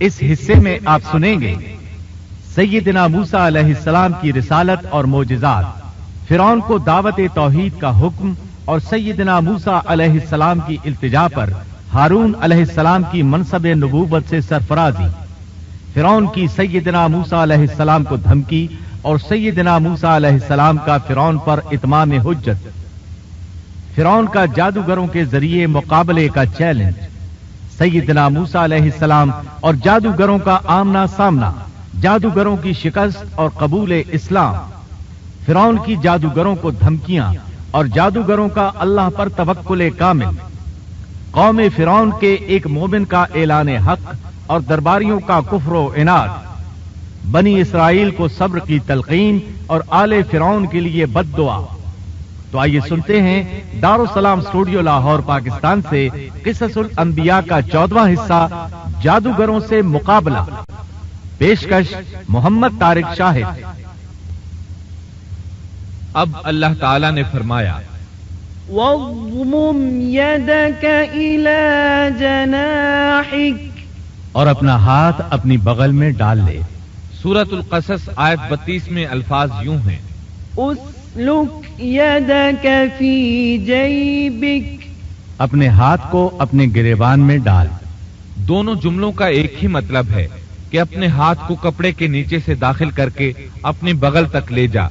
اس حصے میں آپ سنیں گے سیدنا موسیٰ علیہ السلام کی رسالت اور معجزات، فرعون کو دعوت توحید کا حکم اور سیدنا موسیٰ علیہ السلام کی التجا پر ہارون علیہ السلام کی منصب نبوت سے سرفرازی، فرعون کی سیدنا موسیٰ علیہ السلام کو دھمکی اور سیدنا موسیٰ علیہ السلام کا فرعون پر اتمام حجت، فرعون کا جادوگروں کے ذریعے مقابلے کا چیلنج، سیدنا موسیٰ علیہ السلام اور جادوگروں کا آمنا سامنا، جادوگروں کی شکست اور قبول اسلام، فرعون کی جادوگروں کو دھمکیاں اور جادوگروں کا اللہ پر توکل کامل، قوم فرعون کے ایک مومن کا اعلان حق اور درباریوں کا کفر و عناد، بنی اسرائیل کو صبر کی تلقین اور آل فرعون کے لیے بد دعا۔ تو آئیے سنتے ہیں دارالسلام اسٹوڈیو لاہور پاکستان سے قصص الانبیاء کا 14واں حصہ، جادوگروں سے مقابلہ۔ پیشکش محمد طارق شاہد۔ اب اللہ تعالی نے فرمایا وَاضْمُمْ يَدَكَ إِلَى جَنَاحِكَ، اور اپنا ہاتھ اپنی بغل میں ڈال لے۔ سورۃ القصص آیت 32 میں الفاظ یوں ہیں، اسلک يَدَكَ فِي جَيْبِكَ، اپنے ہاتھ کو اپنے گریبان میں ڈال۔ دونوں جملوں کا ایک ہی مطلب ہے کہ اپنے ہاتھ کو کپڑے کے نیچے سے داخل کر کے اپنی بغل تک لے جا۔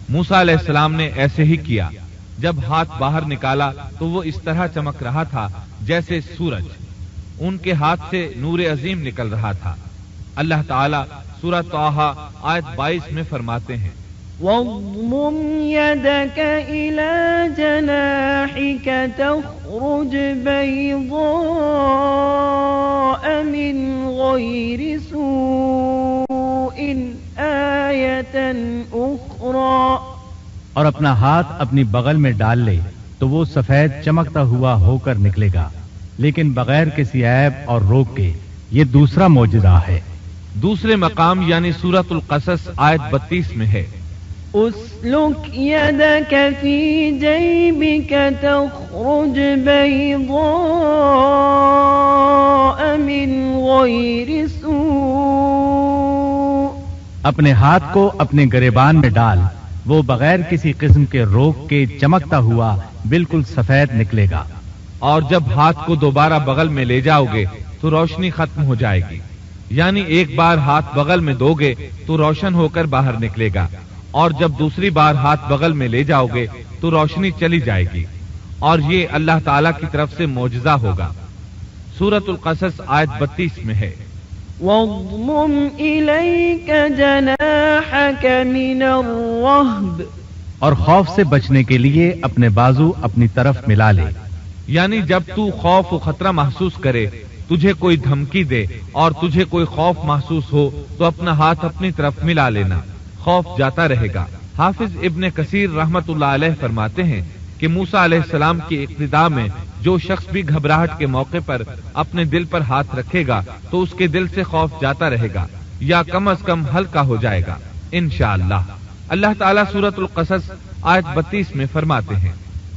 موسیٰ علیہ السلام نے ایسے ہی کیا۔ جب ہاتھ باہر نکالا تو وہ اس طرح چمک رہا تھا جیسے سورج، ان کے ہاتھ سے نور عظیم نکل رہا تھا۔ اللہ تعالی سورہ طٰہٰ آیت 22 میں فرماتے ہیں وَاضْمُمْ يَدَكَ إِلَى جَنَاحِكَ تَخْرُجْ بَيْضَاءَ مِنْ غَيْرِ سُوءٍ آیَةً أُخْرَى، اور اپنا ہاتھ اپنی بغل میں ڈال لے تو وہ سفید چمکتا ہوا ہو کر نکلے گا، لیکن بغیر کسی عیب اور روک کے۔ یہ دوسرا معجزہ ہے۔ دوسرے مقام یعنی سورۃ القصص آیت 32 میں ہے اسلک یدک فی جیبک تخرج بیضاء من غیر سوء، اپنے ہاتھ کو اپنے گریبان میں ڈال، وہ بغیر کسی قسم کے روک کے چمکتا ہوا بالکل سفید نکلے گا۔ اور جب ہاتھ کو دوبارہ بغل میں لے جاؤ گے تو روشنی ختم ہو جائے گی، یعنی ایک بار ہاتھ بغل میں دو گے تو روشن ہو کر باہر نکلے گا، اور جب دوسری بار ہاتھ بغل میں لے جاؤ گے تو روشنی چلی جائے گی، اور یہ اللہ تعالی کی طرف سے معجزہ ہوگا۔ سورۃ القصص آیت 32 میں ہے وَاضْمُمْ إِلَيْكَ جَنَاحَكَ مِنَ الرَّهْبِ، اور خوف سے بچنے کے لیے اپنے بازو اپنی طرف ملا لے، یعنی جب تو خوف و خطرہ محسوس کرے، تجھے کوئی دھمکی دے اور تجھے کوئی خوف محسوس ہو تو اپنا ہاتھ اپنی طرف ملا لینا، خوف جاتا رہے گا۔ حافظ ابن کثیر رحمت اللہ علیہ فرماتے ہیں کہ موسیٰ علیہ السلام کی ابتدا میں جو شخص بھی گھبراہٹ کے موقع پر اپنے دل پر ہاتھ رکھے گا تو اس کے دل سے خوف جاتا رہے گا یا کم از کم ہلکا ہو جائے گا انشاءاللہ۔ اللہ تعالیٰ سورۃ القصص آیت 32 میں فرماتے ہیں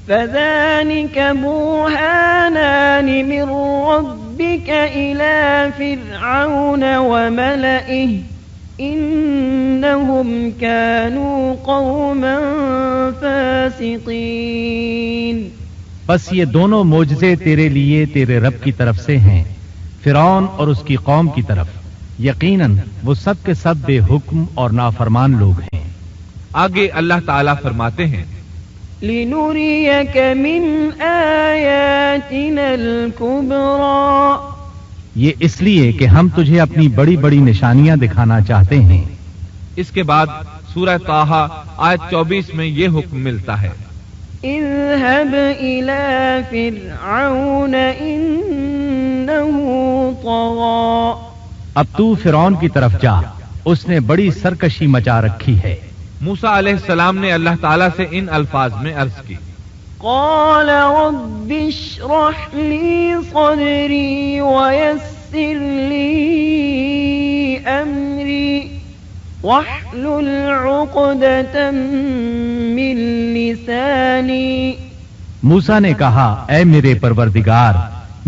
فَذَلِكَ بُرْهَانَانِ مِنْ رَبِّكَ إِلَى فِرْعَوْنَ وَمَلَئِهِ إِنَّهُمْ كَانُوا قَوْمًا فَاسِقِينَ، بس یہ دونوں معجزے تیرے لیے تیرے رب کی طرف سے ہیں، فرعون اور اس کی قوم کی طرف، یقیناً وہ سب کے سب بے حکم اور نافرمان لوگ ہیں۔ آگے اللہ تعالیٰ فرماتے ہیں لِنُرِيَكَ مِنْ آيَاتِنَا الْكُبْرَى، یہ اس لیے کہ ہم تجھے اپنی بڑی بڑی نشانیاں دکھانا چاہتے ہیں۔ اس کے بعد سورہ طٰہٰ آیت 24 میں یہ حکم ملتا ہے اذهب إلى فرعون إنه طغى، اب تو فرعون کی طرف جا، اس نے بڑی سرکشی مچا رکھی ہے۔ موسیٰ علیہ السلام نے اللہ تعالیٰ سے ان الفاظ میں عرض کی قال رب اشرح لي صدري ويسر لي أمري واحلل عقدة من لساني، موسیٰ نے کہا اے میرے پروردگار،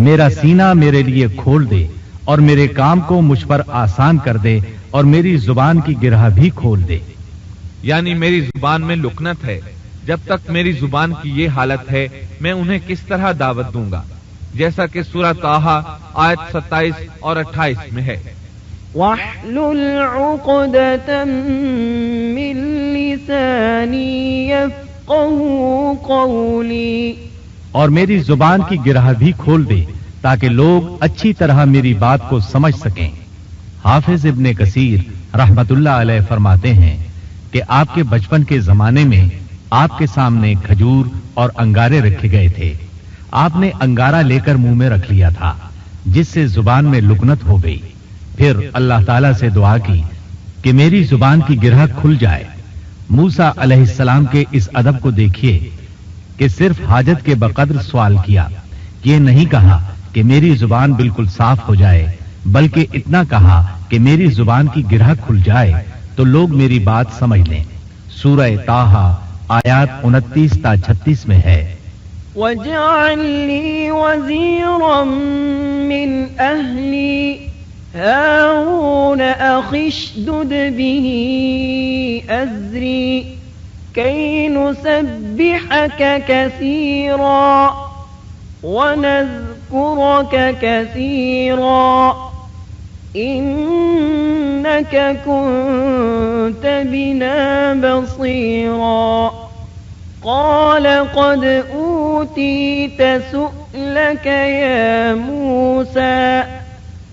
میرا سینہ میرے لیے کھول دے اور میرے کام کو مجھ پر آسان کر دے اور میری زبان کی گرہ بھی کھول دے۔ یعنی میری زبان میں لکنت ہے، جب تک میری زبان کی یہ حالت ہے میں انہیں کس طرح دعوت دوں گا، جیسا کہ سورہ طٰہٰ آیت 27 اور 28 میں ہے۔ وَاحْلُلْ عُقْدَةً مِّن لِّسَانِي يَفْقَهُوا قَوْلِي، اور میری زبان کی گرہ بھی کھول دے تاکہ لوگ اچھی طرح میری بات کو سمجھ سکیں۔ حافظ ابن کثیر رحمت اللہ علیہ فرماتے ہیں کہ آپ کے بچپن کے زمانے میں آپ کے سامنے کھجور اور انگارے رکھے گئے تھے۔ آپ نے انگارہ لے کر منہ میں رکھ لیا تھا، جس سے زبان میں لکنت ہو گئی۔ پھر اللہ تعالیٰ سے دعا کی کہ میری زبان کی گرہ کھل جائے۔ موسیٰ علیہ السلام کے اس ادب کو دیکھیے کہ صرف حاجت کے بقدر سوال کیا، یہ نہیں کہا کہ میری زبان بالکل صاف ہو جائے، بلکہ اتنا کہا کہ میری زبان کی گرہ کھل جائے تو لوگ میری بات سمجھ لیں۔ سورہ طٰہٰ آیات 29 تا 36 میں ہے۔ وَاجْعَل لِّي وَزِيرًا مِّنْ أَهْلِي هَارُونَ أَخِي اشْدُدْ بِهِ أَزْرِي كَيْ نُسَبِّحَكَ كَثِيرًا وَنَذْكُرَكَ كَثِيرًا إِنَّكَ كُنتَ بِنَا بَصِيرًا قَالَ قَدْ أُوتِيتَ سُؤْلَكَ يَا مُوسَىٰ،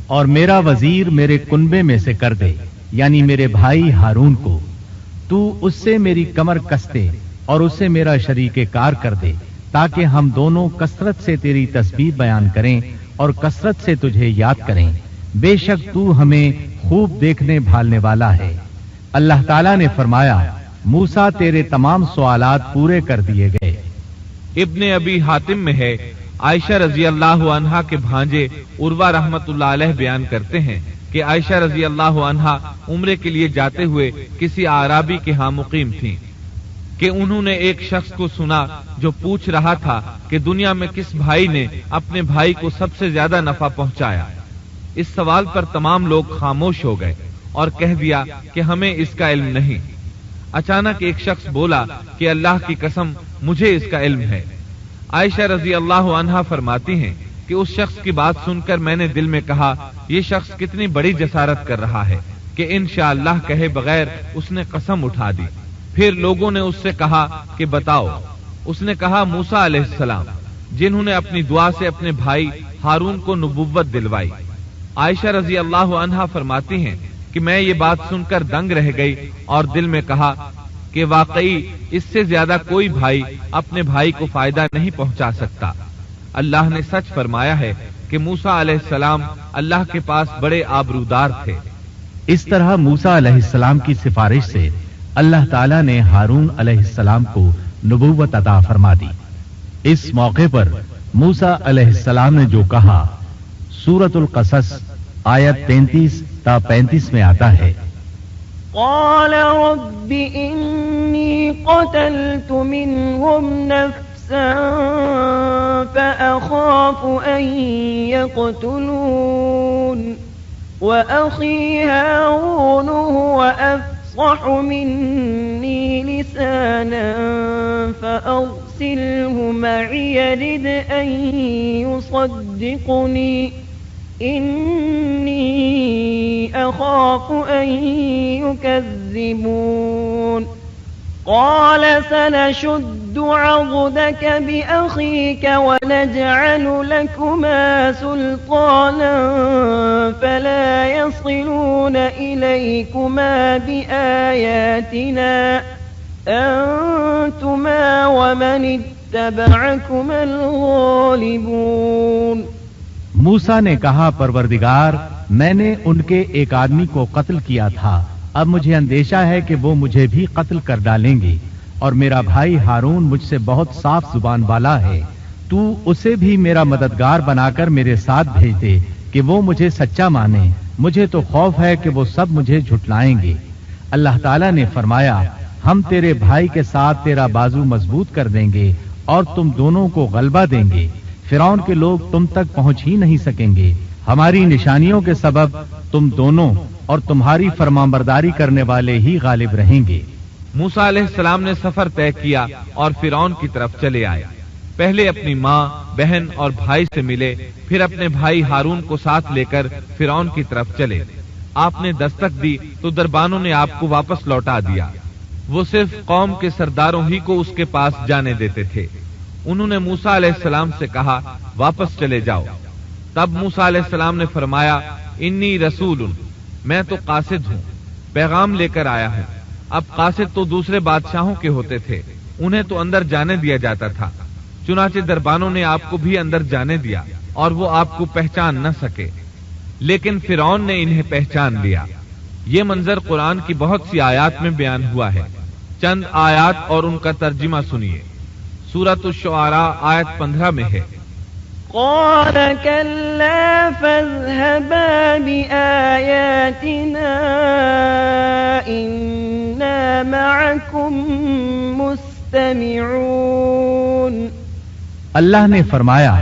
اور میرا وزیر میرے کنبے میں سے کر دے، یعنی میرے بھائی ہارون کو، تو اس سے میری کمر کس دے اور اسے میرا شریک کار کر دے، تاکہ ہم دونوں کثرت سے تیری تسبیح بیان کریں اور کثرت سے تجھے یاد کریں۔ بے شک تو ہمیں خوب دیکھنے بھالنے والا ہے۔ اللہ تعالیٰ نے فرمایا، موسیٰ تیرے تمام سوالات پورے کر دیے گئے۔ ابن ابی حاتم میں ہے، عائشہ رضی اللہ عنہا کے بھانجے عروہ رحمت اللہ علیہ بیان کرتے ہیں کہ عائشہ رضی اللہ عنہا عمرے کے لیے جاتے ہوئے کسی اعرابی کے ہاں مقیم تھیں کہ انہوں نے ایک شخص کو سنا جو پوچھ رہا تھا کہ دنیا میں کس بھائی نے اپنے بھائی کو سب سے زیادہ نفع پہنچایا۔ اس سوال پر تمام لوگ خاموش ہو گئے اور کہہ دیا کہ ہمیں اس کا علم نہیں۔ اچانک ایک شخص بولا کہ اللہ کی قسم مجھے اس کا علم ہے۔ عائشہ رضی اللہ عنہا فرماتی ہیں کہ اس شخص کی بات سن کر میں نے دل میں کہا، یہ شخص کتنی بڑی جسارت کر رہا ہے کہ انشاءاللہ کہے بغیر اس نے قسم اٹھا دی۔ پھر لوگوں نے اس سے کہا کہ بتاؤ۔ اس نے کہا موسیٰ علیہ السلام، جنہوں نے اپنی دعا سے اپنے بھائی ہارون کو نبوت دلوائی۔ عائشہ رضی اللہ عنہا فرماتی ہیں کہ میں یہ بات سن کر دنگ رہ گئی اور دل میں کہا کہ واقعی اس سے زیادہ کوئی بھائی اپنے بھائی کو فائدہ نہیں پہنچا سکتا۔ اللہ نے سچ فرمایا ہے کہ موسیٰ علیہ السلام اللہ کے پاس بڑے آبرودار تھے۔ اس طرح موسیٰ علیہ السلام کی سفارش سے اللہ تعالیٰ نے ہارون علیہ السلام کو نبوت عطا فرما دی۔ اس موقع پر موسیٰ علیہ السلام نے جو کہا سورۃ القصص آیت 33 تا 35 میں آتا ہے، قال رب إني قتلت منهم نفسا فأخاف أن يقتلون وأخي هارون هو أفصح مني لسانا فأرسله معي يرد أن يصدقني إني أخاف أن يكذبون قال سنشد عضدك بأخيك ونجعل لكما سلطانا فلا يصلون إليكما بآياتنا أنتما ومن اتبعكما الغالبون۔ موسیٰ نے کہا پروردگار میں نے ان کے ایک آدمی کو قتل کیا تھا، اب مجھے اندیشہ ہے کہ وہ مجھے بھی قتل کر ڈالیں گے، اور میرا بھائی ہارون مجھ سے بہت صاف زبان والا ہے، تو اسے بھی میرا مددگار بنا کر میرے ساتھ بھیج دے کہ وہ مجھے سچا مانے، مجھے تو خوف ہے کہ وہ سب مجھے جھٹلائیں گے۔ اللہ تعالیٰ نے فرمایا، ہم تیرے بھائی کے ساتھ تیرا بازو مضبوط کر دیں گے اور تم دونوں کو غلبہ دیں گے، فرعون کے لوگ تم تک پہنچ ہی نہیں سکیں گے، ہماری نشانیوں کے سبب تم دونوں اور تمہاری فرمانبرداری کرنے والے ہی غالب رہیں گے۔ موسیٰ علیہ السلام نے سفر طے کیا اور فرعون کی طرف چلے آئے۔ پہلے اپنی ماں، بہن اور بھائی سے ملے، پھر اپنے بھائی ہارون کو ساتھ لے کر فرعون کی طرف چلے۔ آپ نے دستک دی تو دربانوں نے آپ کو واپس لوٹا دیا۔ وہ صرف قوم کے سرداروں ہی کو اس کے پاس جانے دیتے تھے۔ انہوں نے موسیٰ علیہ السلام سے کہا واپس چلے جاؤ۔ تب موسیٰ علیہ السلام نے فرمایا انی رسول، میں تو قاصد ہوں، پیغام لے کر آیا ہوں۔ اب قاصد تو دوسرے بادشاہوں کے ہوتے تھے، انہیں تو اندر جانے دیا جاتا تھا، چنانچہ دربانوں نے آپ کو بھی اندر جانے دیا اور وہ آپ کو پہچان نہ سکے، لیکن فرعون نے انہیں پہچان لیا۔ یہ منظر قرآن کی بہت سی آیات میں بیان ہوا ہے۔ چند آیات اور ان کا ترجمہ سنیے۔ سورۃ الشعراء آیت 15 میں ہے قال كلا فاذهبا بآياتنا إنا معكم مستمعون۔ اللہ نے فرمایا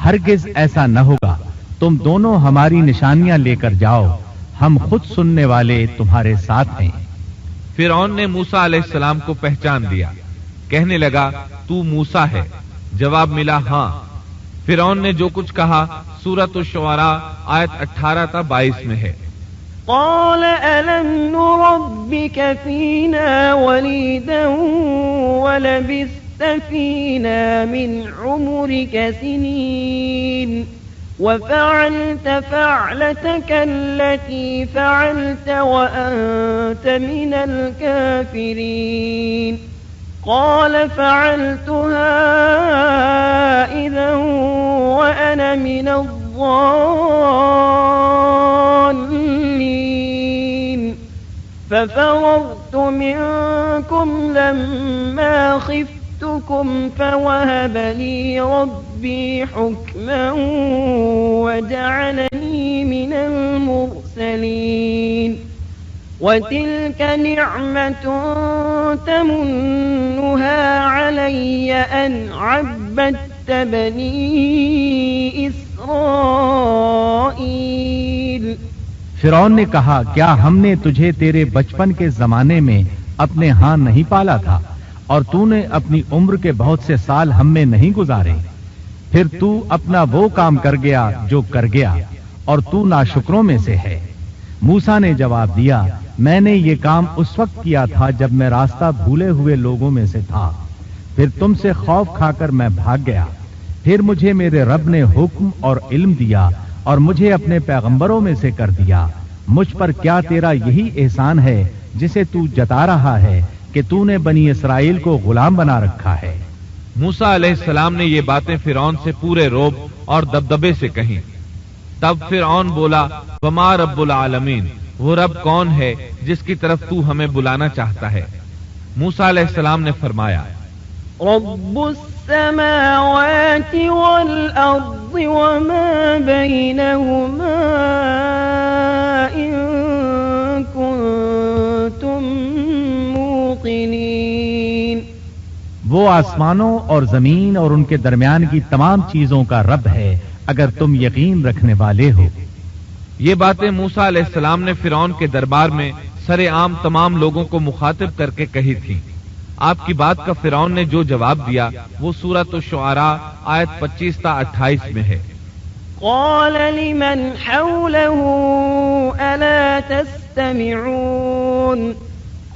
ہرگز ایسا نہ ہوگا، تم دونوں ہماری نشانیاں لے کر جاؤ، ہم خود سننے والے تمہارے ساتھ ہیں۔ فرعون نے موسیٰ علیہ السلام کو پہچان لیا، کہنے لگا تو موسیٰ ہے؟ جواب ملا ہاں۔ فرعون نے جو کچھ کہا سورۃ الشعراء آیت 18 تا 22 میں ہے۔ قال ألم نربك فينا وليدا ولبثت فينا من عمرك سنين وفعلت فعلتك التي فعلت وأنت من الكافرين قال فعلتها إذا وأنا من الضالين ففررت منكم لما خفتكم فوهب لي ربي حكما وجعلني من المرسلين وتلك نعمة تمنها علي أن عبدت بني إسرائيل۔ فرعون نے کہا کیا ہم نے تجھے تیرے بچپن کے زمانے میں اپنے ہاں نہیں پالا تھا اور تو نے اپنی عمر کے بہت سے سال ہم میں نہیں گزارے؟ پھر تو اپنا وہ کام کر گیا جو کر گیا اور تو ناشکروں میں سے ہے۔ موسیٰ نے جواب دیا میں نے یہ کام اس وقت کیا تھا جب میں راستہ بھولے ہوئے لوگوں میں سے تھا، پھر تم سے خوف کھا کر میں بھاگ گیا، پھر مجھے میرے رب نے حکم اور علم دیا اور مجھے اپنے پیغمبروں میں سے کر دیا۔ مجھ پر کیا تیرا یہی احسان ہے جسے تو جتا رہا ہے کہ تو نے بنی اسرائیل کو غلام بنا رکھا ہے؟ موسیٰ علیہ السلام نے یہ باتیں فرعون سے پورے رعب اور دبدبے سے کہیں۔ تب فرعون بولا وما رب العالمین، وہ رب کون ہے جس کی طرف تو ہمیں بلانا چاہتا ہے؟ موسیٰ علیہ السلام نے فرمایا رب السماوات والأرض وما بينهما إن كنتم موقنين۔ وہ آسمانوں اور زمین اور ان کے درمیان کی تمام چیزوں کا رب ہے اگر تم یقین رکھنے والے ہو۔ یہ باتیں موسیٰ علیہ السلام نے فرعون کے دربار میں سر عام تمام لوگوں کو مخاطب کر کے کہی تھی۔ آپ کی بات کا فرعون نے جو جواب دیا وہ سورۃ الشعراء آیت 25 تا 28 میں ہے۔ قال لمن حوله ألا تستمعون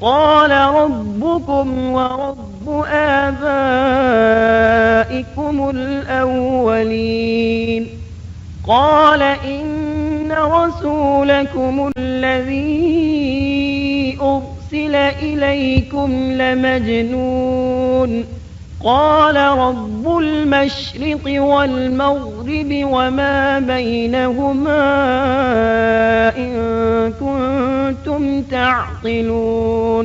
قال ربكم ورب آبائكم الأولين قال إن رسولكم الذي أرسل إليكم لمجنون قال رب المشرق والمغرب وما بينهما إن كنتم تعقلون۔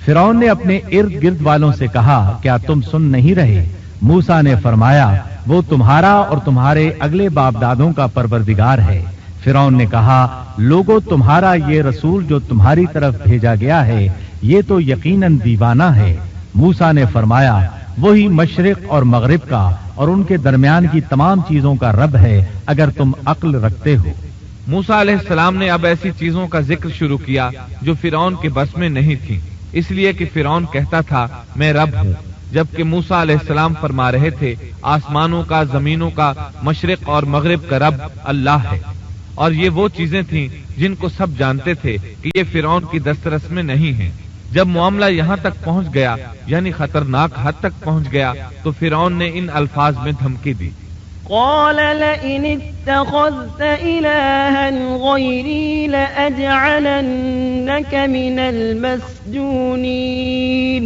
فرعون نے اپنے ارد گرد والوں سے کہا کیا تم سن نہیں رہے؟ موسیٰ نے فرمایا وہ تمہارا اور تمہارے اگلے باپ دادوں کا پروردگار ہے۔ فرعون نے کہا لوگو تمہارا یہ رسول جو تمہاری طرف بھیجا گیا ہے یہ تو یقیناً دیوانہ ہے۔ موسیٰ نے فرمایا وہی مشرق اور مغرب کا اور ان کے درمیان کی تمام چیزوں کا رب ہے اگر تم عقل رکھتے ہو۔ موسیٰ علیہ السلام نے اب ایسی چیزوں کا ذکر شروع کیا جو فرعون کے بس میں نہیں تھیں، اس لیے کہ فرعون کہتا تھا میں رب ہوں، جبکہ موسیٰ علیہ السلام فرما رہے تھے آسمانوں کا، زمینوں کا، مشرق اور مغرب کا رب اللہ ہے۔ اور یہ وہ چیزیں تھیں جن کو سب جانتے تھے کہ یہ فرعون کی دسترس میں نہیں ہیں۔ جب معاملہ یہاں تک پہنچ گیا، یعنی خطرناک حد تک پہنچ گیا، تو فرعون نے ان الفاظ میں دھمکی دی، قال لئن اتخذت إلها غيري لأجعلنك من المسجونين۔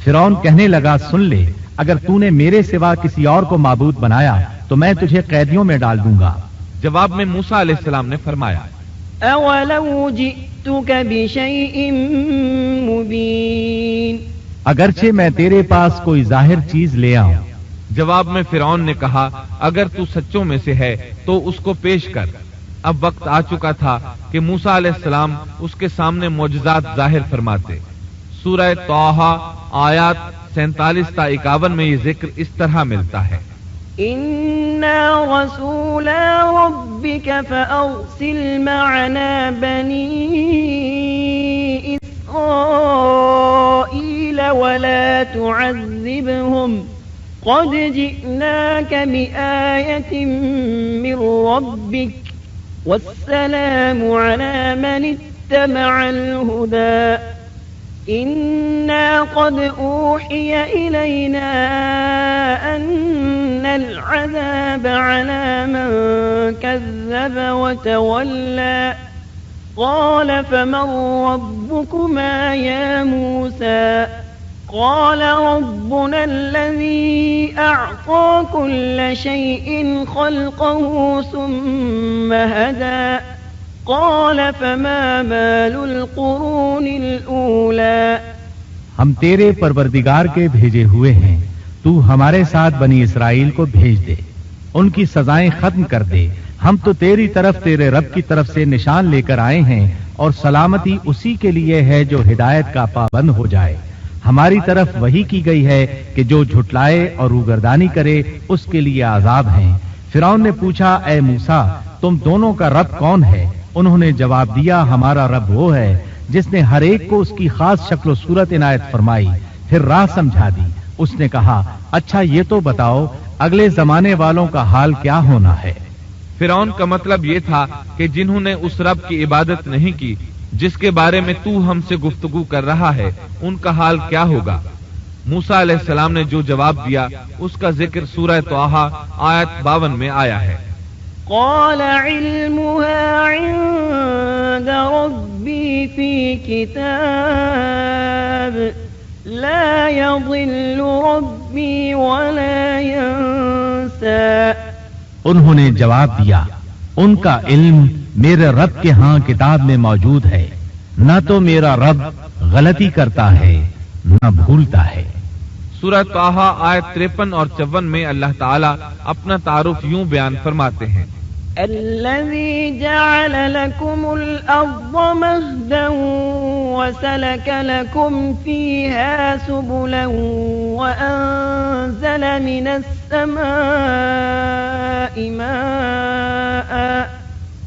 فرعون کہنے لگا سن لے، اگر تو نے میرے سوا کسی اور کو معبود بنایا تو میں تجھے قیدیوں میں ڈال دوں گا۔ جواب میں موسیٰ علیہ السلام نے فرمایا، اولو جئتک بشیء مبین، اگرچہ میں تیرے پاس کوئی ظاہر چیز لے آؤں۔ جواب میں فرعون نے کہا اگر تو سچوں میں سے ہے تو اس کو پیش کر۔ اب وقت آ چکا تھا کہ موسیٰ علیہ السلام اس کے سامنے معجزات ظاہر فرماتے۔ سورہ طٰہٰ آیات 47 تا 51 میں یہ ذکر اس طرح ملتا ہے، اِنَّا رَسُولَا رَبِّكَ فَأَرْسِلْ مَعَنَا بَنِي إِسْرَائِيلَ وَلَا تُعَذِّبْهُمْ قَدْ جِئْنَاكَ بِآيَةٍ مِّن رَّبِّكَ وَالسَّلَامُ عَلَىٰ مَنِ اتَّبَعَ الْهُدَىٰ إِنَّا قَدْ أُوحِيَ إِلَيْنَا أَنَّ الْعَذَابَ عَلَىٰ مَن كَذَّبَ وَتَوَلَّىٰ قَالَ فَمَن رَّبُّكُمَا يَا مُوسَىٰ قَالَ رَبُّنَا الَّذِي أَعْطَىٰ كُلَّ شَيْءٍ خَلْقَهُ ثُمَّ هَدَىٰ قال فما بال القرون الأولى، ہم تیرے پروردگار کے بھیجے ہوئے ہیں، تو ہمارے ساتھ بنی اسرائیل کو بھیج دے، ان کی سزائیں ختم کر دے، ہم تو تیری طرف تیرے رب کی طرف سے نشان لے کر آئے ہیں، اور سلامتی اسی کے لیے ہے جو ہدایت کا پابند ہو جائے۔ ہماری طرف وحی کی گئی ہے کہ جو جھٹلائے اور روگردانی کرے اس کے لیے عذاب ہیں۔ فرعون نے پوچھا اے موسیٰ تم دونوں کا رب کون ہے؟ انہوں نے جواب دیا ہمارا رب وہ ہے جس نے ہر ایک کو اس کی خاص شکل و صورت عنایت فرمائی، پھر راہ سمجھا دی۔ اس نے کہا اچھا یہ تو بتاؤ اگلے زمانے والوں کا حال کیا ہونا ہے؟ فرعون کا مطلب یہ تھا کہ جنہوں نے اس رب کی عبادت نہیں کی جس کے بارے میں تو ہم سے گفتگو کر رہا ہے ان کا حال کیا ہوگا؟ موسیٰ علیہ السلام نے جو جواب دیا اس کا ذکر سورہ طٰہٰ آیت 52 میں آیا ہے، قال علمها عند ربي في كتاب لا يضل ربي ولا ينسى، انہوں نے جواب دیا ان کا علم میرے رب کے ہاں کتاب میں موجود ہے، نہ تو میرا رب غلطی کرتا ہے نہ بھولتا ہے۔ سورہ طٰہٰ آیت 53 اور 54 میں اللہ تعالیٰ اپنا تعارف یوں بیان فرماتے ہیں، الذي جعل لكم الأرض مهدا وسلك لكم فيها سبلا وأنزل من السماء ماء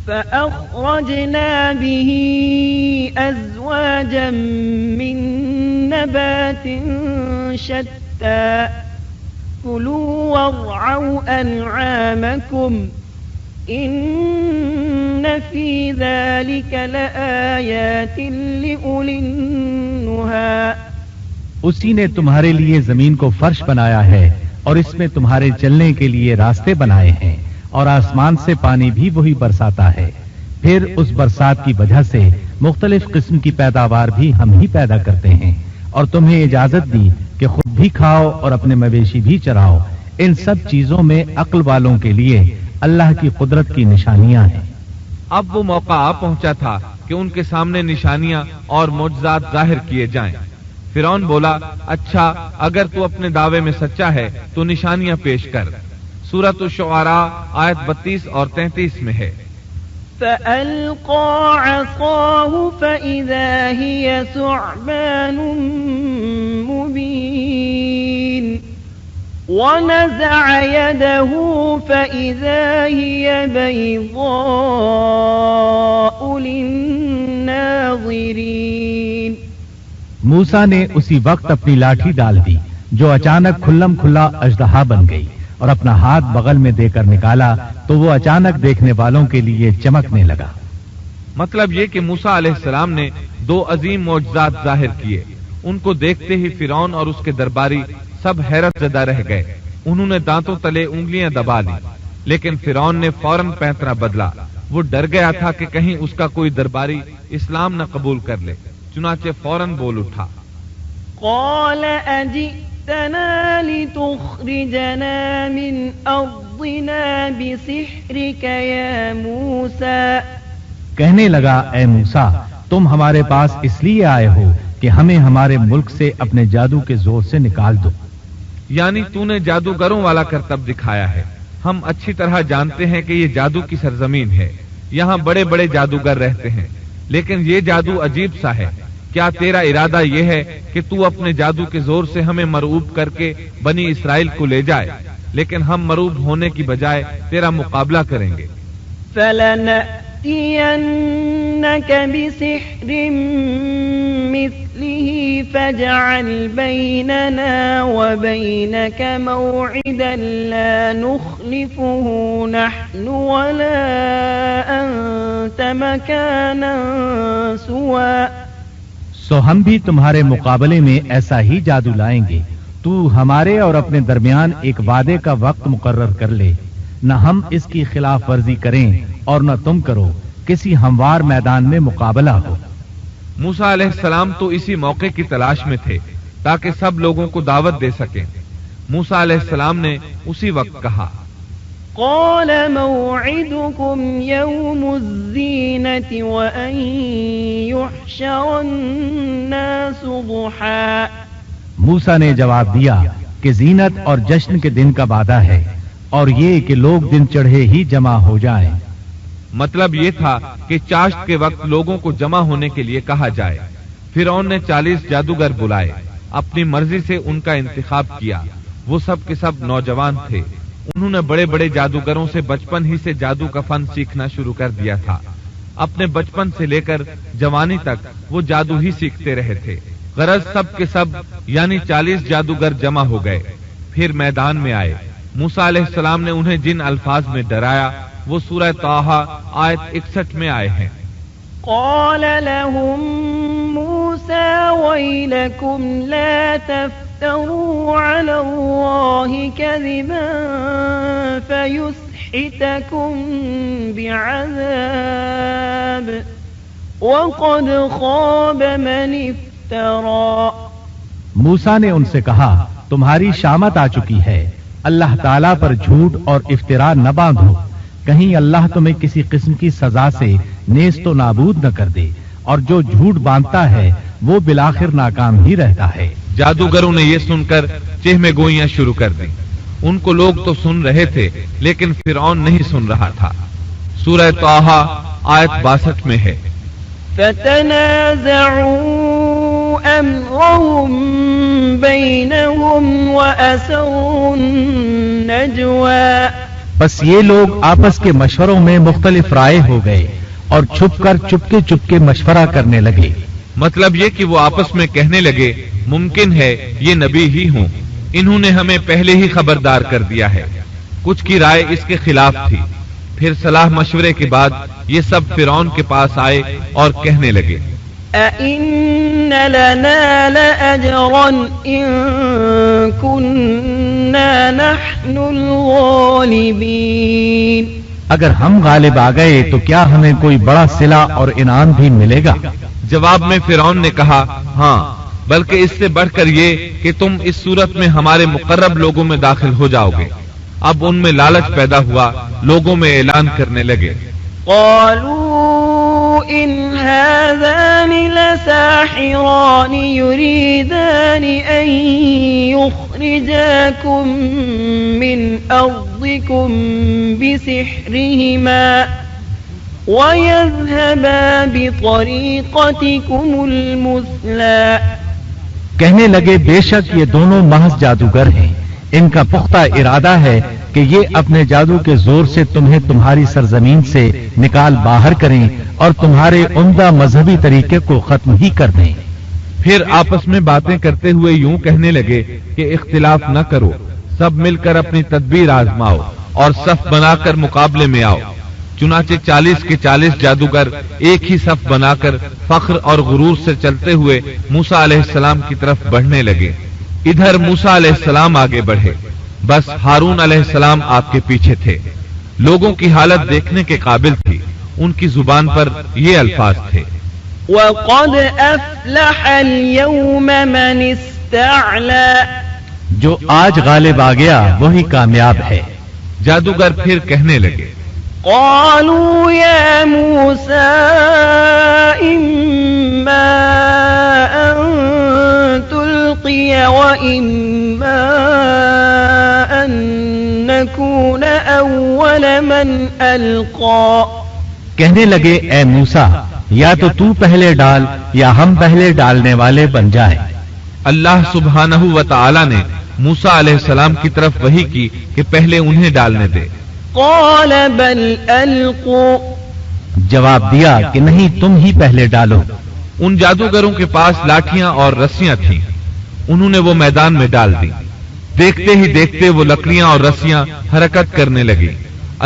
فأخرجنا به أزواجا من نبات شتى كلوا وارعوا أنعامكم إن في ذلك لآيات لأولي النهى، اسی نے تمہارے لیے زمین کو فرش بنایا ہے اور اس میں تمہارے چلنے کے لیے راستے بنائے ہیں، اور آسمان سے پانی بھی وہی برساتا ہے، پھر اس برسات کی وجہ سے مختلف قسم کی پیداوار بھی ہم ہی پیدا کرتے ہیں، اور تمہیں اجازت دی کہ خود بھی کھاؤ اور اپنے مویشی بھی چراؤ۔ ان سب چیزوں میں عقل والوں کے لیے اللہ کی قدرت کی نشانیاں ہیں۔ اب وہ موقع آ پہنچا تھا کہ ان کے سامنے نشانیاں اور معجزات ظاہر کیے جائیں۔ فرعون بولا اچھا اگر تو اپنے دعوے میں سچا ہے تو نشانیاں پیش کر۔ سورۃ الشعراء آیت 32 اور 33 میں ہے، فألقى عصاه فإذا هي ثعبان مبين ونزع يده فإذا هي بيضاء للناظرين۔ موسیٰ نے اسی وقت اپنی لاٹھی ڈال دی جو اچانک کھلم کھلا اژدہا بن گئی، اور اپنا ہاتھ بغل میں دے کر نکالا تو وہ اچانک دیکھنے والوں کے لیے چمکنے لگا۔ مطلب یہ کہ موسیٰ علیہ السلام نے 2 عظیم معجزات ظاہر کیے۔ ان کو دیکھتے ہی فرعون اور اس کے درباری سب حیرت زدہ رہ گئے۔ انہوں نے دانتوں تلے انگلیاں دبا لی، لیکن فرعون نے فوراً پینترا بدلا۔ وہ ڈر گیا تھا کہ کہیں اس کا کوئی درباری اسلام نہ قبول کر لے، چنانچہ فوراً بول اٹھا، قال أجئتنا لتخرجنا من أرضنا بسحرك يا موسى۔ کہنے لگا، اے موسیٰ، تم ہمارے پاس اس لیے آئے ہو کہ ہمیں ہمارے ملک سے اپنے جادو کے زور سے نکال دو۔ یعنی تو نے جادوگروں والا کرتب دکھایا ہے۔ ہم اچھی طرح جانتے ہیں کہ یہ جادو کی سرزمین ہے، یہاں بڑے بڑے جادوگر رہتے ہیں، لیکن یہ جادو عجیب سا ہے۔ کیا تیرا ارادہ یہ ہے کہ تو اپنے جادو کے زور سے ہمیں مرعوب کر کے بنی اسرائیل کو لے جائے؟ لیکن ہم مرعوب ہونے کی بجائے تیرا مقابلہ کریں گے۔ فَلَنَأْتِيَنَّكَ بِسِحْرٍ مِثْلِهِ فَاجْعَلْ بَيْنَنَا وَبَيْنَكَ مَوْعِدًا لَا نُخْلِفُهُ نَحْنُ وَلَا أَنْتَ مَكَانًا سُوًى۔ سو ہم بھی تمہارے مقابلے میں ایسا ہی جادو لائیں گے۔ تو ہمارے اور اپنے درمیان ایک وعدے کا وقت مقرر کر لے، نہ ہم اس کی خلاف ورزی کریں اور نہ تم کرو، کسی ہموار میدان میں مقابلہ ہو۔ موسیٰ علیہ السلام تو اسی موقع کی تلاش میں تھے تاکہ سب لوگوں کو دعوت دے سکیں۔ موسیٰ علیہ السلام نے اسی وقت کہا، قال موعدكم يوم الزينة وأن يحشر الناس ضحى۔ موسیٰ نے جواب دیا کہ زینت اور جشن کے دن کا وعدہ ہے، اور یہ کہ لوگ دن چڑھے ہی جمع ہو جائیں۔ مطلب یہ تھا کہ چاشت کے وقت لوگوں کو جمع ہونے کے لیے کہا جائے۔ فرعون نے 40 جادوگر بلائے، اپنی مرضی سے ان کا انتخاب کیا۔ وہ سب کے سب نوجوان تھے۔ انہوں نے بڑے بڑے جادوگروں سے بچپن ہی سے جادو کا فن سیکھنا شروع کر دیا تھا۔ اپنے بچپن سے لے کر جوانی تک وہ جادو ہی سیکھتے رہے تھے۔ غرض سب کے سب یعنی 40 جادوگر جمع ہو گئے، پھر میدان میں آئے۔ موسیٰ علیہ السلام نے انہیں جن الفاظ میں ڈرایا وہ سورہ طٰہٰ آیت 61 میں آئے ہیں۔ قال لهم موسى ويلكم لا تفتروا على الله كذبا فيسحتكم بعذاب وقد خاب من افترى۔ موسیٰ نے ان سے کہا، تمہاری شامت آ چکی ہے، اللہ تعالیٰ پر جھوٹ اور افطرا نہ باندھو، کہیں اللہ تمہیں کسی قسم کی سزا سے نیست و نابود نہ کر دے، اور جو جھوٹ باندھتا ہے وہ بالآخر ناکام ہی رہتا ہے۔ جادوگروں نے یہ سن کر چہمے گوئیاں شروع کر دیں۔ ان کو لوگ تو سن رہے تھے لیکن فرعون نہیں سن رہا تھا۔ سورہ طٰہٰ آیت 62 میں ہے، فتنازعوا امرهم بینہم واسروا النجوى۔ بس یہ لوگ آپس کے مشوروں میں مختلف رائے ہو گئے اور چھپ کر چپکے مشورہ کرنے لگے۔ مطلب یہ کہ وہ آپس میں کہنے لگے، ممکن ہے یہ نبی ہی ہوں، انہوں نے ہمیں پہلے ہی خبردار کر دیا ہے۔ کچھ کی رائے اس کے خلاف تھی۔ پھر صلاح مشورے کے بعد یہ سب فرعون کے پاس آئے اور کہنے لگے، أَإِنَّ لَنَا لَأَجْرًا إِن كُنَّا نَحْنُ الْغَالِبِينَ۔ اگر ہم غالب آ گئے تو کیا ہمیں کوئی بڑا صلہ اور انعام بھی ملے گا؟ جواب میں فرعون نے کہا، ہاں، بلکہ اس سے بڑھ کر یہ کہ تم اس صورت میں ہمارے مقرب لوگوں میں داخل ہو جاؤ گے۔ اب ان میں لالچ پیدا ہوا، لوگوں میں اعلان کرنے لگے، قالوا إن هذان لساحران يريدان أن يخرجاكم من أرضكم بسحرهما وَيَذْهَبَا بِطَرِيقَتِكُمُ الْمُثْلَى۔ کہنے لگے، بے شک یہ دونوں محض جادوگر ہیں، ان کا پختہ ارادہ ہے کہ یہ اپنے جادو کے زور سے تمہیں تمہاری سرزمین سے نکال باہر کریں اور تمہارے عمدہ مذہبی طریقے کو ختم ہی کر دیں۔ پھر آپس میں باتیں کرتے ہوئے یوں کہنے لگے کہ اختلاف نہ کرو، سب مل کر اپنی تدبیر آزماؤ اور صف بنا کر مقابلے میں آؤ۔ چنانچہ 40 کے 40 جادوگر ایک ہی صف بنا کر فخر اور غرور سے چلتے ہوئے موسیٰ علیہ السلام کی طرف بڑھنے لگے۔ ادھر موسیٰ علیہ السلام آگے بڑھے، بس ہارون علیہ السلام آپ کے پیچھے تھے۔ لوگوں کی حالت دیکھنے کے قابل تھی، ان کی زبان پر یہ الفاظ تھے: وَقَدْ أَفْلَحَ الْيَوْمَ مَنِ اسْتَعْلَى، جو آج غالب آ گیا وہی کامیاب ہے۔ جادوگر پھر کہنے لگے: قالوا يا موسى إما أن تلقي وإما أن نكون أول من ألقى، کہنے لگے اے موسیٰ یا تو پہلے ڈال یا ہم پہلے ڈالنے والے بن جائیں۔ اللہ سبحانہ و تعالی نے موسیٰ علیہ السلام کی طرف وحی کی کہ پہلے انہیں ڈالنے دے۔ قال بل القوا، جواب دیا کہ نہیں تم ہی پہلے ڈالو۔ ان جادوگروں کے پاس لاٹھیاں اور رسیاں تھیں، انہوں نے وہ میدان میں ڈال دی۔ دیکھتے ہی دیکھتے وہ لکڑیاں اور رسیاں حرکت کرنے لگی،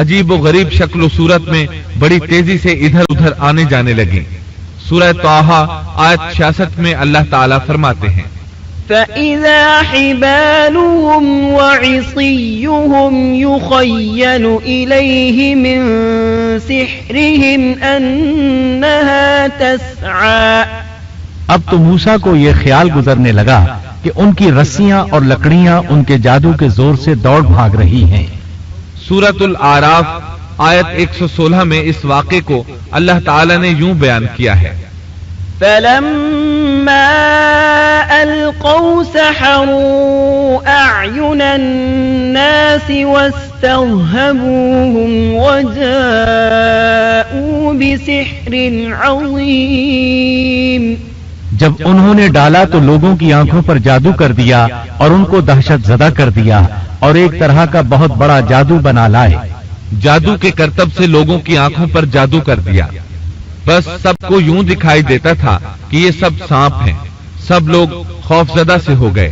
عجیب و غریب شکل و صورت میں بڑی تیزی سے ادھر ادھر آنے جانے لگی۔ سورہ طٰہٰ آیت 66 میں اللہ تعالیٰ فرماتے ہیں: فَإِذَا حِبَالُهُمْ وَعِصِيُّهُمْ يُخَيَّلُ إِلَيْهِ مِنْ سِحْرِهِمْ أَنَّهَا تَسْعَى، اب تو موسیٰ کو یہ خیال گزرنے لگا کہ ان کی رسیاں اور لکڑیاں ان کے جادو کے زور سے دوڑ بھاگ رہی ہیں۔ سورۃ الاعراف آیت 116 میں اس واقعے کو اللہ تعالیٰ نے یوں بیان کیا ہے: فَلَمَّا أَلْقَوْا سَحَرُوا أَعْيُنَ النَّاسِ وَاسْتَرْهَبُوهُمْ وَجَاءُوا بِسِحْرٍ عَظِيمٍ، جب انہوں نے ڈالا تو لوگوں کی آنکھوں پر جادو کر دیا اور ان کو دہشت زدہ کر دیا اور ایک طرح کا بہت بڑا جادو بنا لائے۔ جادو کے کرتب سے لوگوں کی آنکھوں پر جادو کر دیا، بس سب کو یوں دکھائی دیتا تھا کہ یہ سب سانپ ہیں۔ سب لوگ خوفزدہ سے ہو گئے۔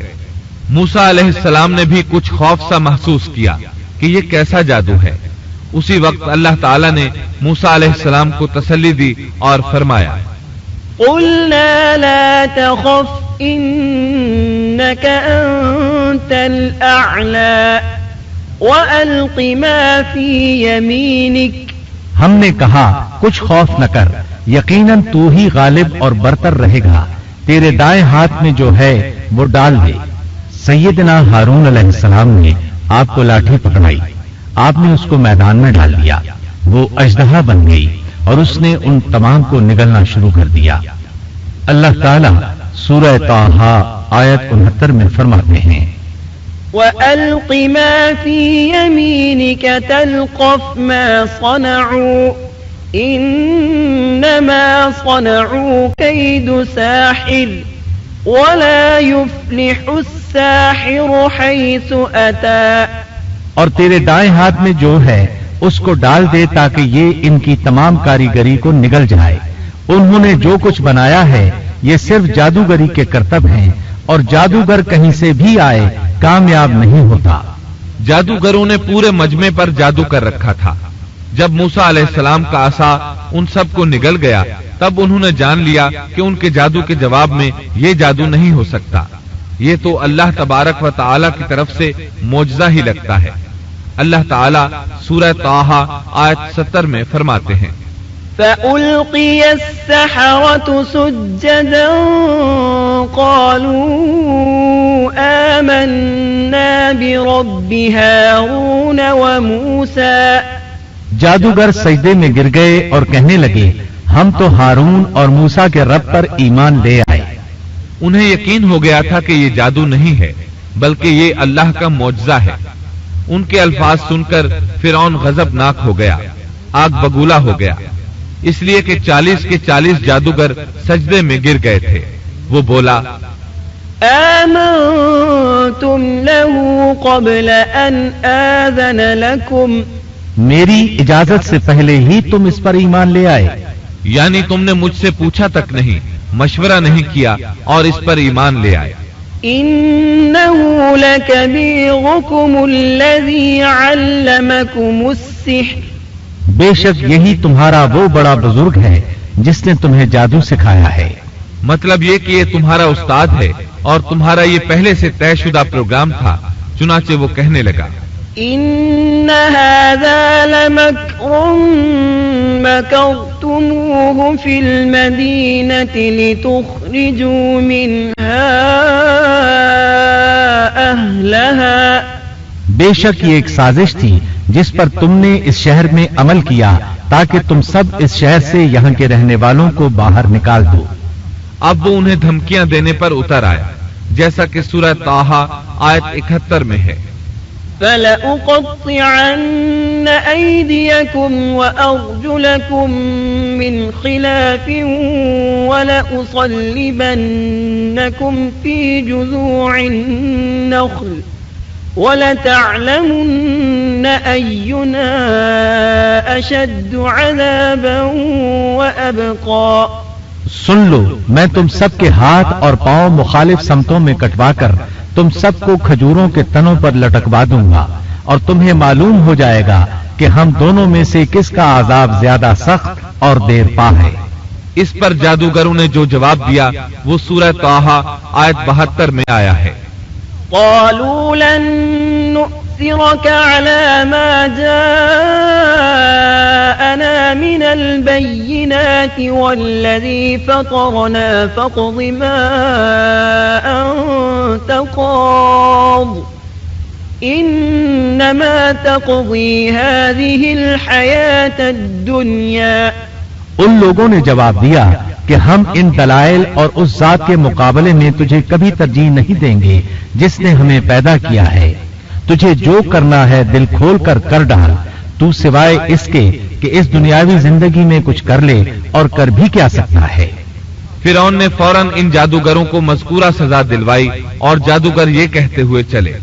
موسیٰ علیہ السلام نے بھی کچھ خوف سا محسوس کیا کہ یہ کیسا جادو ہے۔ اسی وقت اللہ تعالیٰ نے موسیٰ علیہ السلام کو تسلی دی اور فرمایا: قُلْنَا لَا تَخَفْ إِنَّكَ أَنْتَ الْأَعْلَى وَأَلْقِ مَا فِي يَمِينِكَ، ہم نے کہا کچھ خوف نہ کر، یقیناً تو ہی غالب اور برتر رہے گا، تیرے دائیں ہاتھ میں جو ہے وہ ڈال دے۔ سیدنا ہارون علیہ السلام نے آپ کو لاٹھی پکڑائی، آپ نے اس کو میدان میں ڈال دیا، وہ اژدہا بن گئی اور اس نے ان تمام کو نگلنا شروع کر دیا۔ اللہ تعالیٰ سورہ طٰہٰ آیت 69 میں فرماتے ہیں: وَأَلْقِ مَا فِي يَمِينِكَ تَلْقَفْ مَا صَنَعُوا إِنَّمَا صَنَعُوا كَيْدُ سَاحِرٍ وَلَا يُفْلِحُ السَّاحِرُ حَيْثُ أَتَى، اور تیرے دائیں ہاتھ میں جو ہے اس کو ڈال دے تاکہ یہ ان کی تمام کاریگری کو نگل جائے۔ انہوں نے جو کچھ بنایا ہے یہ صرف جادوگری کے کرتب ہیں، اور جادوگر کہیں سے بھی آئے کامیاب نہیں ہوتا۔ جادوگروں نے پورے مجمع پر جادو کر رکھا تھا۔ جب موسیٰ علیہ السلام کا عصا ان سب کو نگل گیا تب انہوں نے جان لیا کہ ان کے جادو کے جواب میں یہ جادو نہیں ہو سکتا، یہ تو اللہ تبارک و تعالی کی طرف سے معجزہ ہی لگتا ہے۔ اللہ تعالیٰ سورہ طٰہٰ آیت 70 میں فرماتے ہیں: فَأُلْقِيَ السَّحَرَةُ سُجَّدًا قَالُوا آمَنَّا بِرَبِّ هَارُونَ وَمُوسَى، جادوگر سجدے میں گر گئے اور کہنے لگے ہم تو ہارون اور موسیٰ کے رب پر ایمان لے آئے۔ انہیں یقین ہو گیا تھا کہ یہ جادو نہیں ہے بلکہ یہ اللہ کا معجزہ ہے۔ ان کے الفاظ سن کر فرعون غضبناک ہو گیا، آگ بگولا ہو گیا، اس لیے کہ 40 کے 40 جادوگر سجدے میں گر گئے تھے۔ وہ بولا: آمنتم له قبل أن آذن لكم میری اجازت سے پہلے ہی تم اس پر ایمان لے آئے، یعنی تم نے مجھ سے پوچھا تک نہیں، مشورہ نہیں کیا اور اس پر ایمان لے آئے۔ إنه لكبيركم الذي علمكم السحر بے شک یہی تمہارا وہ بڑا بزرگ ہے جس نے تمہیں جادو سکھایا ہے۔ مطلب یہ کہ یہ تمہارا استاد ہے اور تمہارا یہ پہلے سے طے شدہ پروگرام تھا، چنانچہ وہ کہنے لگا إن هذا لمكر مكرتموه في المدينة لتخرجوا منها أهلها بے شک یہ ایک سازش تھی جس پر تم نے اس شہر میں عمل کیا تاکہ تم سب اس شہر سے یہاں کے رہنے والوں کو باہر نکال دو۔ اب وہ انہیں دھمکیاں دینے پر اتر آیا، جیسا کہ سورہ طٰہٰ آیت 71 میں ہے۔ فَلَأُقَطِّعَنَّ أَيْدِيَكُمْ وَأَرْجُلَكُمْ مِنْ خِلَافٍ وَلَأُصَلِّبَنَّكُمْ فِي جُذُوعِ النَّخْلِ وَلَتَعْلَمُنَّ أَيُّنَا أَشَدُّ عَذَابًا وَأَبْقَىٰ۔ سن لو، میں تم سب کے ہاتھ اور پاؤں مخالف سمتوں میں کٹوا کر تم سب کو کھجوروں کے تنوں پر لٹکوا دوں گا، اور تمہیں معلوم ہو جائے گا کہ ہم دونوں میں سے کس کا عذاب زیادہ سخت اور دیر پا ہے۔ اس پر جادوگروں نے جو جواب دیا وہ سورہ طٰہٰ آیت 72 میں آیا ہے۔ قالوا لن نؤثرك على ما جاءنا من البينات والذي فطرنا فاقض ما أنت قاض إنما تقضي هذه الحياة الدنيا۔ ان لوگوں نے جواب دیا کہ ہم ان دلائل اور اس ذات کے مقابلے میں تجھے کبھی ترجیح نہیں دیں گے جس نے ہمیں پیدا کیا ہے۔ تجھے جو کرنا ہے دل کھول کر کر ڈال، تو سوائے اس کے کہ اس دنیاوی زندگی میں کچھ کر لے، اور کر بھی کیا سکتا ہے۔ فرعون نے فوراً ان جادوگروں کو مذکورہ سزا دلوائی اور جادوگر یہ کہتے ہوئے چلے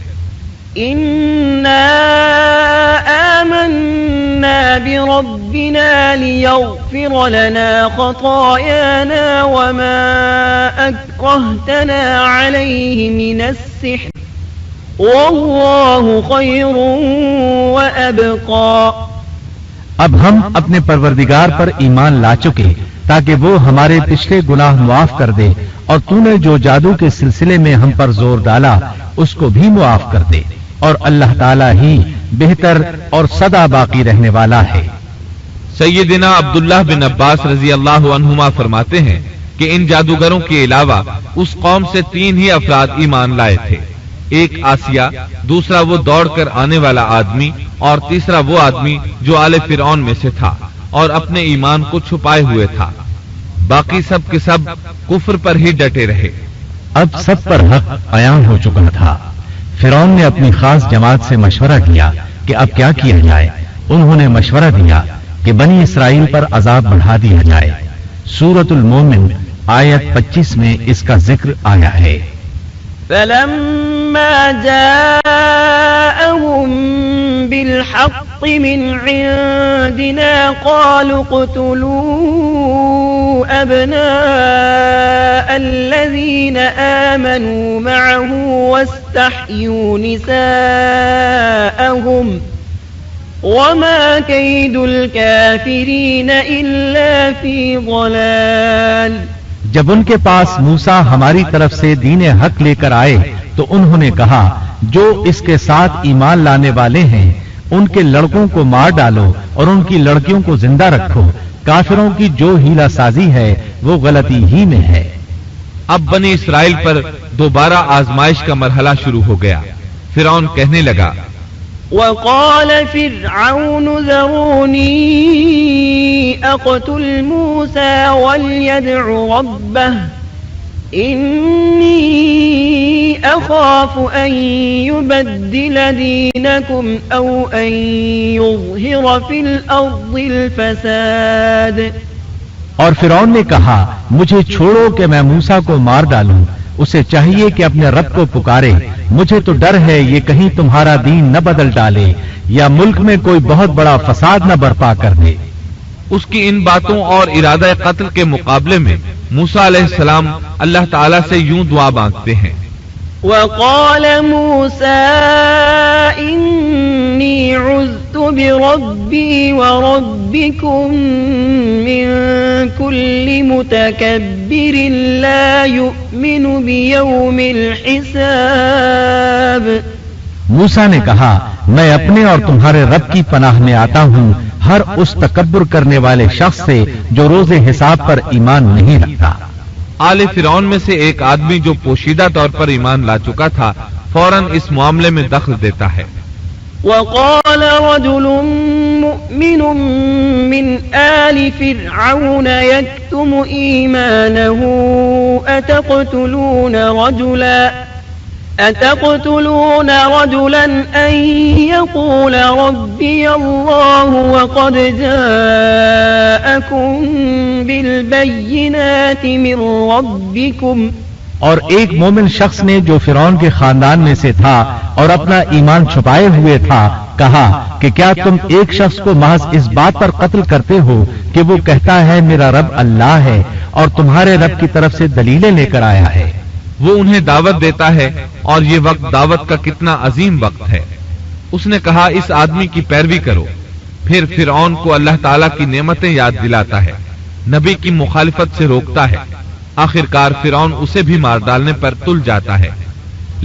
إنا آمنا بربنا ليغفر لنا خطايانا وما أكرهتنا عليه من السحر والله خير وأبقى۔ اب ہم اپنے پروردگار پر ایمان لا چکے تاکہ وہ ہمارے پچھلے گناہ معاف کر دے، اور تو نے جو جادو کے سلسلے میں ہم پر زور ڈالا اس کو بھی معاف کر دے، اور اللہ تعالیٰ ہی بہتر اور سدا باقی رہنے والا ہے۔ سیدنا عبداللہ بن عباس رضی اللہ عنہما فرماتے ہیں کہ ان جادوگروں کے علاوہ اس قوم سے 3 ہی افراد ایمان لائے تھے، ایک آسیہ، دوسرا وہ دوڑ کر آنے والا آدمی، اور تیسرا وہ آدمی جو آل فرعون میں سے تھا اور اپنے ایمان کو چھپائے ہوئے تھا۔ باقی سب کے سب کفر پر ہی ڈٹے رہے۔ اب سب پر حق عیان ہو چکا تھا۔ فرعون نے اپنی خاص جماعت سے مشورہ کیا کہ اب کیا کیا جائے۔ انہوں نے مشورہ دیا کہ بنی اسرائیل پر عذاب بڑھا دیا جائے۔ سورۃ المومن آیت 25 میں اس کا ذکر آیا ہے۔ فلما جاءهم بالحق من عندنا قالوا اقتلوا أبناء الذين آمنوا معه واستحيوا نساءهم وما كيد الكافرين إلا في ضلال۔ جب ان کے پاس موسیٰ ہماری طرف سے دین حق لے کر آئے تو انہوں نے کہا جو اس کے ساتھ ایمان لانے والے ہیں ان کے لڑکوں کو مار ڈالو اور ان کی لڑکیوں کو زندہ رکھو، کافروں کی جو ہیلا سازی ہے وہ غلطی ہی میں ہے۔ اب بنی اسرائیل پر دوبارہ آزمائش کا مرحلہ شروع ہو گیا۔ فرعون کہنے لگا وقال فرعون ذروني أقتل موسى وليدع ربه إني أخاف أن يبدل دينكم أو أن يظهر في الأرض الفساد۔ اور فرعون نے کہا مجھے چھوڑو کہ میں موسیٰ کو مار ڈالوں، اسے چاہیے کہ اپنے رب کو پکارے، مجھے تو ڈر ہے یہ کہیں تمہارا دین نہ بدل ڈالے یا ملک میں کوئی بہت بڑا فساد نہ برپا کر دے۔ اس کی ان باتوں اور ارادہ قتل کے مقابلے میں موسیٰ علیہ السلام اللہ تعالیٰ سے یوں دعا مانگتے ہیں۔ وقال موسى إني عذت بربي وربكم من كل متكبر لا يؤمن بيوم الحساب۔ موسیٰ نے کہا میں اپنے اور تمہارے رب کی پناہ میں آتا ہوں ہر اس تکبر کرنے والے شخص سے جو روز حساب پر ایمان نہیں رکھتا۔ آل فرعون میں سے ایک آدمی جو پوشیدہ طور پر ایمان لا چکا تھا فوراً اس معاملے میں دخل دیتا ہے۔ وقال رجل مؤمن من آل فرعون يكتم إيمانه أتقتلون رجلا أن يقول ربي الله وقد جاءكم بالبينات من ربكم۔ اور ایک مومن شخص نے جو فرعون کے خاندان میں سے تھا اور اپنا ایمان چھپائے ہوئے تھا کہا کہ کیا تم ایک شخص کو محض اس بات پر قتل کرتے ہو کہ وہ کہتا ہے میرا رب اللہ ہے اور تمہارے رب کی طرف سے دلیلیں لے کر آیا ہے۔ وہ انہیں دعوت دیتا ہے اور یہ وقت دعوت کا کتنا عظیم وقت ہے۔ اس نے کہا اس آدمی کی پیروی کرو، پھر فرعون کو اللہ تعالیٰ کی نعمتیں یاد دلاتا ہے، نبی کی مخالفت سے روکتا ہے۔ آخرکار فرعون اسے بھی مار ڈالنے پر تل جاتا ہے،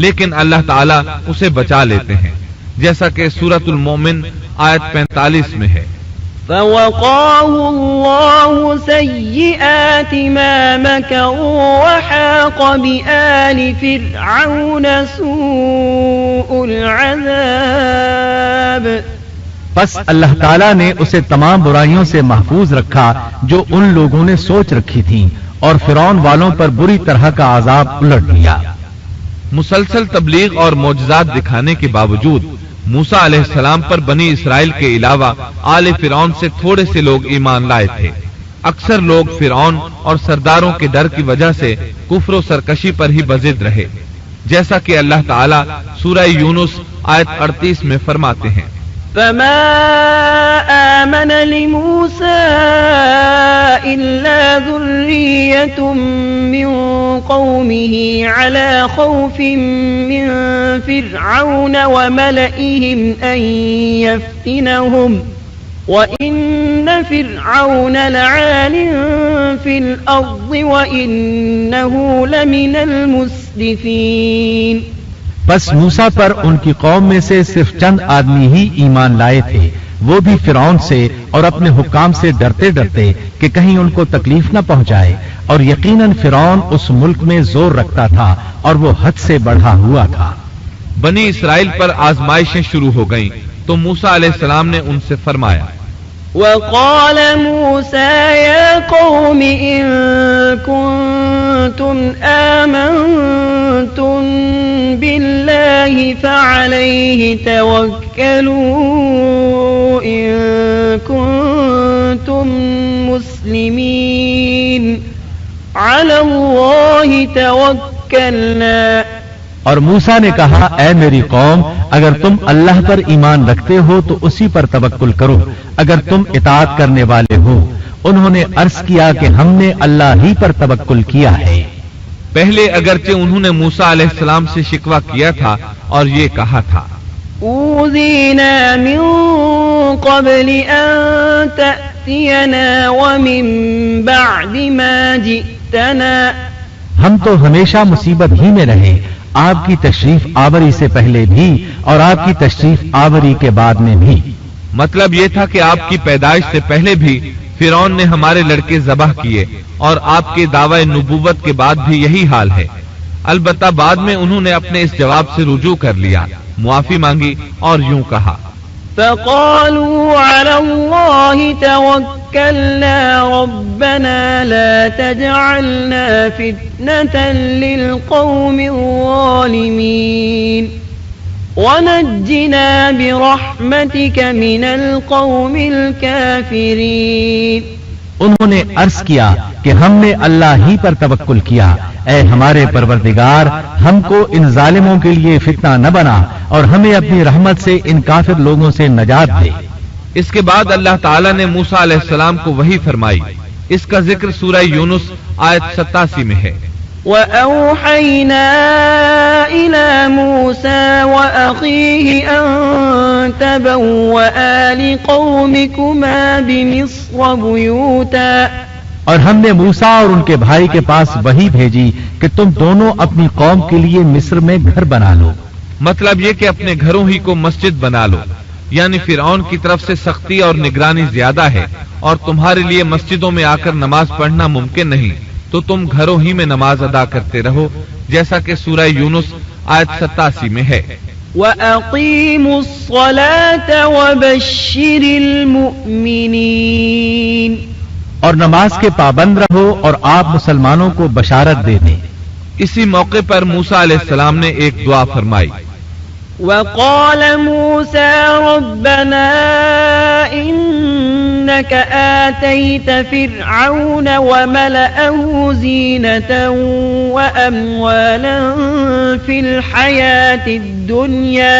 لیکن اللہ تعالیٰ اسے بچا لیتے ہیں، جیسا کہ سورۃ المومن آیت 45 میں ہے۔ فوقاه الله سيئات ما مكروا وحاق بآل فرعون سوء العذاب۔ پس اللہ تعالیٰ نے اسے تمام برائیوں سے محفوظ رکھا جو ان لوگوں نے سوچ رکھی تھیں اور فرعون والوں پر بری طرح کا عذاب الٹ دیا۔ مسلسل تبلیغ اور معجزات دکھانے کے باوجود موسیٰ علیہ السلام پر بنی اسرائیل کے علاوہ آل فرعون سے تھوڑے سے لوگ ایمان لائے تھے۔ اکثر لوگ فرعون اور سرداروں کے ڈر کی وجہ سے کفر و سرکشی پر ہی بضد رہے، جیسا کہ اللہ تعالیٰ سورہ یونس آیت 38 میں فرماتے ہیں۔ فما آمن لموسى إلا ذرية من قومه على خوف من فرعون وملئهم أن يفتنهم وإن فرعون لعال في الأرض وإنه لمن المسرفين۔ بس موسیٰ پر ان کی قوم میں سے صرف چند آدمی ہی ایمان لائے تھے، وہ بھی فرعون سے اور اپنے حکام سے ڈرتے ڈرتے کہ کہیں ان کو تکلیف نہ پہنچائے، اور یقیناً فرعون اس ملک میں زور رکھتا تھا اور وہ حد سے بڑھا ہوا تھا۔ بنی اسرائیل پر آزمائشیں شروع ہو گئیں تو موسیٰ علیہ السلام نے ان سے فرمایا، وقال موسى يا قوم إن كنتم آمنتم بالله فعليه توكلوا إن كنتم مسلمين على الله توكلنا۔ اور موسیٰ نے کہا اے میری قوم اگر تم اللہ پر ایمان رکھتے ہو تو اسی پر توکل کرو اگر تم اطاعت کرنے والے ہو۔ انہوں نے عرض کیا کہ ہم نے اللہ ہی پر توکل کیا ہے۔ پہلے اگرچہ انہوں نے موسیٰ علیہ السلام سے شکوہ کیا تھا اور یہ کہا تھا، اوذینا من قبل ان تأتینا ومن بعد ما جئتنا۔ ہم تو ہمیشہ مصیبت ہی میں رہے، آپ کی تشریف آوری سے پہلے بھی اور آپ کی تشریف آوری کے بعد میں بھی۔ مطلب یہ تھا کہ آپ کی پیدائش سے پہلے بھی فرعون نے ہمارے لڑکے ذبح کیے اور آپ کے دعوی نبوت کے بعد بھی یہی حال ہے۔ البتہ بعد میں انہوں نے اپنے اس جواب سے رجوع کر لیا، معافی مانگی اور یوں کہا، فقالوا على الله توكلنا ربنا لا تجعلنا فتنة للقوم الظالمين ونجنا برحمتك من القوم الكافرين۔ انہوں نے عرض کیا کہ ہم نے اللہ ہی پر توکل کیا، اے ہمارے پروردگار ہم کو ان ظالموں کے لیے فتنہ نہ بنا اور ہمیں اپنی رحمت سے ان کافر لوگوں سے نجات دے۔ اس کے بعد اللہ تعالیٰ نے موسیٰ علیہ السلام کو وحی فرمائی۔ اس کا ذکر سورہ یونس آیت 87 میں ہے۔ وَأَوْحَيْنَا إِلَى مُوسَى وَأَخِيهِ أَن تَبَوَّآ لِقَوْمِكُمَا بِمِصْرَ بُيُوتًا، اور ہم نے موسیٰ اور ان کے بھائی کے پاس وحی بھیجی کہ تم دونوں اپنی قوم کے لیے مصر میں گھر بنا لو۔ مطلب یہ کہ اپنے گھروں ہی کو مسجد بنا لو، یعنی فرعون کی طرف سے سختی اور نگرانی زیادہ ہے اور تمہارے لیے مسجدوں میں آ کر نماز پڑھنا ممکن نہیں، تو تم گھروں ہی میں نماز ادا کرتے رہو، جیسا کہ سورہ یونس آیت 87 میں ہے۔ وَأَقِيمُوا الصَّلَاةَ وَبَشِّرِ الْمُؤْمِنِينَ، اور نماز کے پابند رہو اور آپ مسلمانوں کو بشارت دے دیں۔ اسی موقع پر موسیٰ علیہ السلام نے ایک دعا فرمائی۔ وَقَالَ مُوسَى رَبَّنَا إِنَّكَ آتَيْتَ فِرْعَوْنَ وَمَلَأَهُ زِينَةً وَأَمْوَالًا فِي الْحَيَاةِ الدُّنْيَا